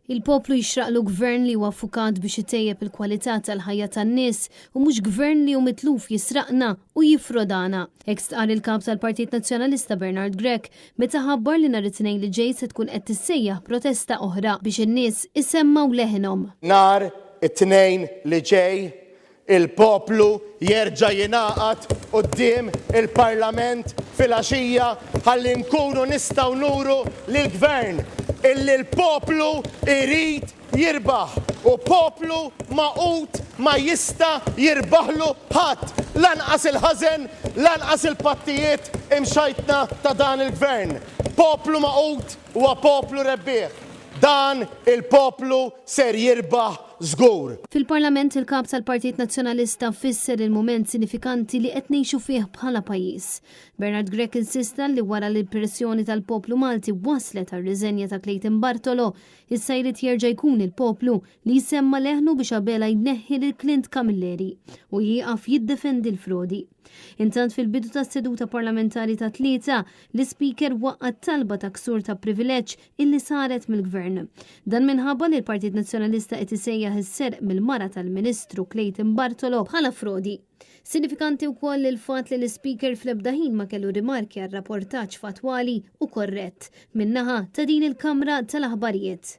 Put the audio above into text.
Il-poplu jixraqlu gvern li huwa fukat biex itejjeb il-kwalità tal-ħajja tan-nies u mhux gvern li hu mitluf jisraqna u jifrodana. Hekk stqar il-kap tal-Partit Nazzjonalista Bernard Grech meta ħabbar li nhar it-tnejn li ġej se tkun qed tissejjaħ protesta oħra biex in-nies isemmaw leħinhom. Nhar it-tnejn li ġej il-poplu jerġa' jingħaqad quddiem il-Parlament fil-għaxija ħalli nkunu nistgħu nuru lill-gvern illi l-poplu irid jirbaħ u poplu maqut ma jista' jirbaħlu ħadd, lanqas il-ħażen, lanqas il-pattijiet imxajtna ta' dan il-gvern. Poplu maqut huwa poplu rebbieħ. Dan il-poplu ser jirbaħ żgur. Fil-Parlament il-kap tal-Partit Nazzjonalista fisser il-moment sinifikanti li qed ngħixu fih bħala pajjiż. Bernard Grech insista li wara li l-pressjoni tal-poplu Malti waslet għar-riżenja ta' Clayton Bartolo, issa jrid jerġa' jkun il-poplu li jsemma leħnu biex qabela jneħħi lil Clint Camilleri u jieqaf jiddefendi l-frodi. Intant fil-bidu tas seduta parlamentari ta' tlieta, l-Speaker waqqat talba ta' ksur ta' privileġġ illi saret mill-Gvern. Dan minħabba li l-Partit Nazzjonalista qed isejjaħ is-serq mill-mara tal-Ministru Clayton Bartolo bħala frodi. Sinifikanti wkoll il-fatt li l-Speaker fl-ebda ħin ma kellu rimarki għar rapportaġġ fatwali u korrett min-naħa ta' din il-Kamra tal-Aħbarijiet.